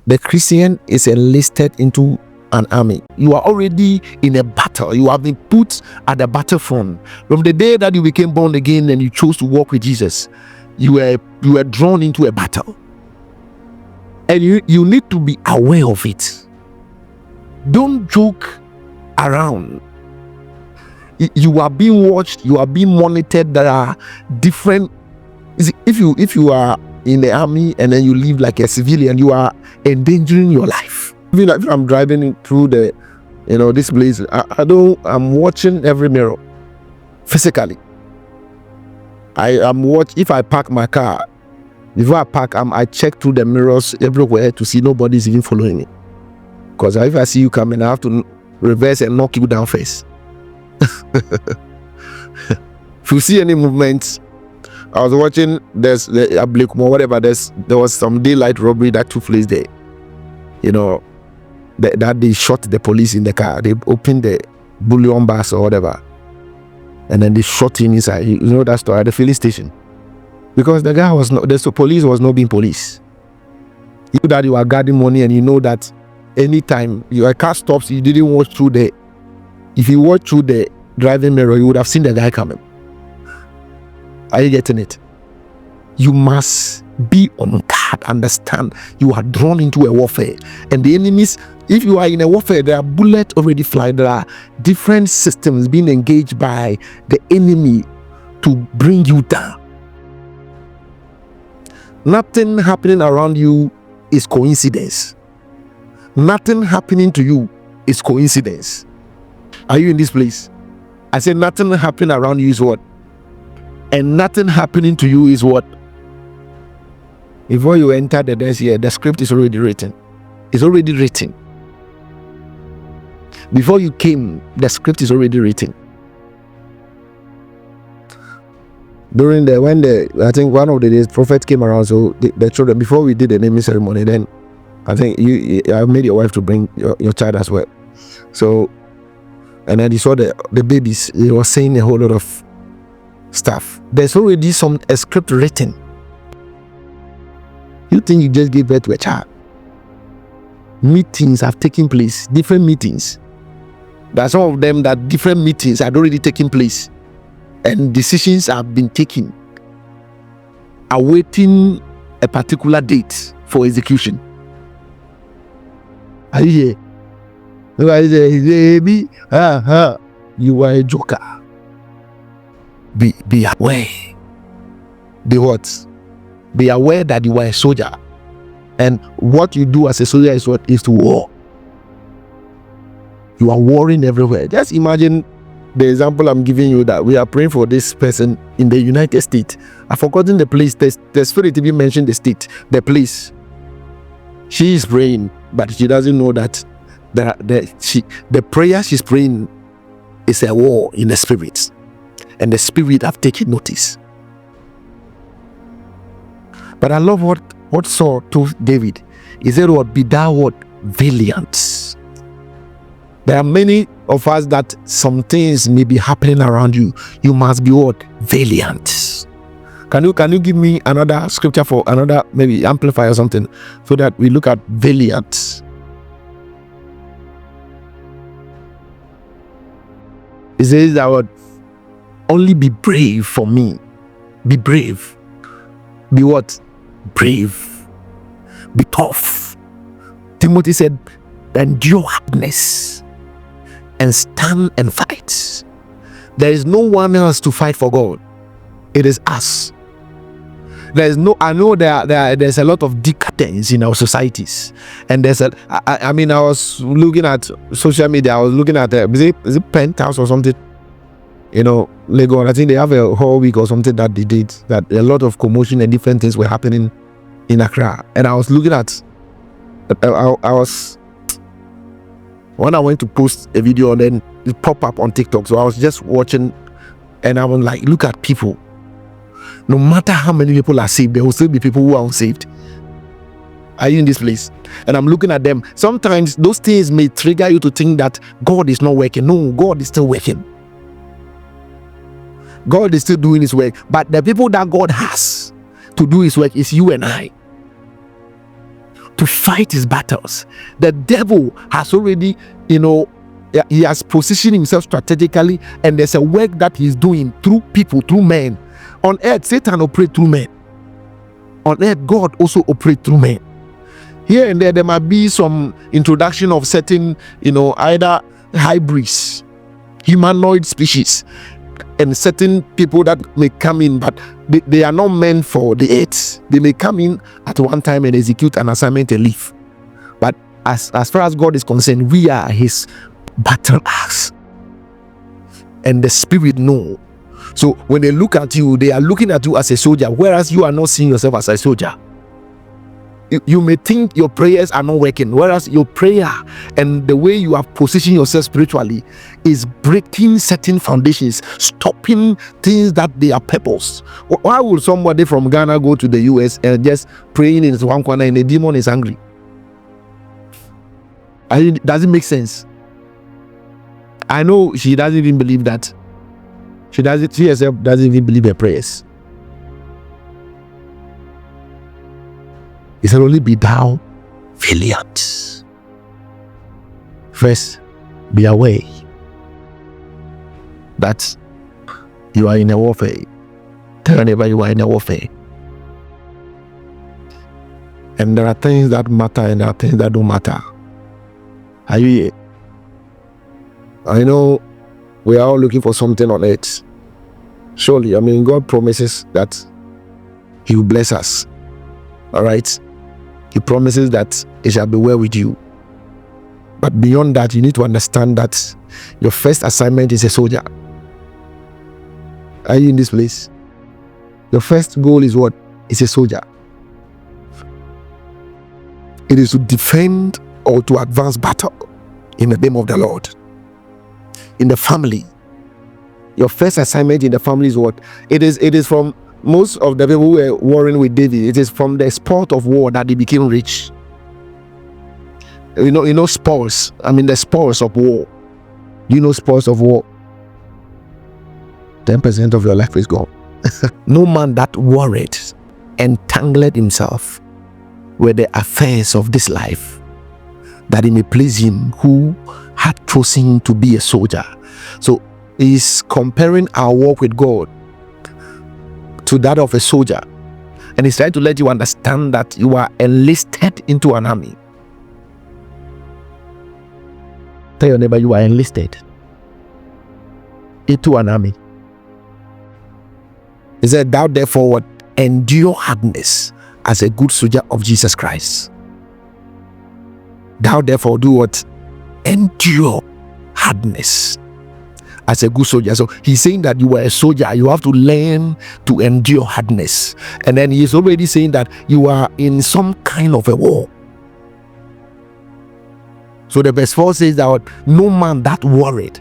The Christian is enlisted into an army. You are already in a battle. You have been put at the battlefront. From the day that you became born again and you chose to walk with Jesus, you were drawn into a battle. And you need to be aware of it. Don't joke around. You are being watched, you are being monitored. There are different. If you are in the army and then you live like a civilian, you are endangering your life. Even if I'm driving through this place, I'm watching every mirror physically. If I park my car, before I park, I check through the mirrors everywhere to see nobody's even following me. Because if I see you coming, I have to reverse and knock you down first. If you see any movements, I was watching, there's a Blake or whatever, there was some daylight robbery that took place there. That they shot the police in the car. They opened the bullion bars or whatever, and then they shot him inside. You know that story at the filling station, because the guy the police was not being police. You know that you are guarding money, and you know that anytime your car stops, you didn't watch through if you watch through the driving mirror, you would have seen the guy coming. Are you getting it? You must be on guard. Understand, you are drawn into a warfare, and the enemies. If you are in a warfare, there are bullets already flying. There are different systems being engaged by the enemy to bring you down. Nothing happening around you is coincidence. Nothing happening to you is coincidence. Are you in this place? I said nothing happening around you is what? And nothing happening to you is what? Before you enter the dance here, the script is already written. It's already written. Before you came, the script is already written. I think one of the days, prophet came around, so the children, before we did the naming ceremony, then I think I made your wife to bring your child as well. So, and then he saw the babies. He was saying a whole lot of stuff. There's already a script written. You think you just gave birth to a child? Meetings have taken place, different meetings. There are some of them that different meetings had already taken place, and decisions have been taken, awaiting a particular date for execution. Are you here? Baby, you are a joker. Be aware. Be what? Be aware that you are a soldier, and what you do as a soldier is to war. You are warring everywhere. Just imagine the example I'm giving you, that we are praying for this person in the United States. I've forgotten the place. The spirit even mentioned the state, the place. She is praying, but she doesn't know that the prayer she's praying is a war in the spirit, and the spirit have taken notice. But I love what Saul told David. He said, "What be thou what valiant." There are many of us that some things may be happening around you. You must be what? Valiant. Can you give me another scripture for another, maybe amplify or something, so that we look at valiant? It says that word, only be brave for me. Be brave. Be what? Brave. Be tough. Timothy said, endure hardness and stand and fight. There is no one else to fight for God. It is us. I know there's a lot of decadence in our societies, and I was looking at social media. I was looking at is it Penthouse or something, Lagos. I think they have a whole week or something that they did, that a lot of commotion and different things were happening in Accra. And I was looking at, when I went to post a video, and then it popped up on TikTok. So I was just watching, and I was like, look at people. No matter how many people are saved, there will still be people who are unsaved. Are you in this place? And I'm looking at them. Sometimes those things may trigger you to think that God is not working. No, God is still working. God is still doing his work. But the people that God has to do his work is you and I. to fight his battles. The devil has already, he has positioned himself strategically, and there's a work that he's doing through people, through men. On earth, Satan operates through men. On earth, God also operates through men. Here and there might be some introduction of certain, either hybrids, humanoid species, and certain people that may come in, but they are not meant for the earth. They may come in at one time and execute an assignment and leave. But as far as God is concerned, we are his battle axe. And the spirit know. So when they look at you, they are looking at you as a soldier, whereas you are not seeing yourself as a soldier. You may think your prayers are not working, whereas your prayer and the way you have positioned yourself spiritually is breaking certain foundations, stopping things that they are purpose. Why would somebody from Ghana go to the US and just praying in his one corner and the demon is angry? Does it make sense? I know she doesn't even believe that. She herself doesn't even believe her prayers. He said, only be thou valiant. First, be aware that you are in a warfare. Tell your neighbor you are in a warfare. And there are things that matter and there are things that don't matter. Are you here? I know we are all looking for something on earth. Surely, God promises that he will bless us. All right? He promises that it shall be well with you. But beyond that, you need to understand that your first assignment is a soldier. Are you in this place? Your first goal is what? It's a soldier. It is to defend or to advance battle in the name of the Lord. In the family, your first assignment in the family is what? It is from most of the people who were warring with David. It is from the sport of war that they became rich. Spoils. The spoils of war. Do you know spoils of war? 10% of your life is gone. No man that worried entangled himself with the affairs of this life, that he may please him who had chosen to be a soldier. So he's comparing our walk with God to that of a soldier, and he's trying to let you understand that you are enlisted into an army. Tell your neighbor you are enlisted into an army. He said, thou therefore what? Endure hardness as a good soldier of Jesus Christ. Thou therefore do what? Endure hardness as a good soldier. So he's saying that you are a soldier, you have to learn to endure hardness. And then he's already saying that you are in some kind of a war. So the verse 4 says that no man that worried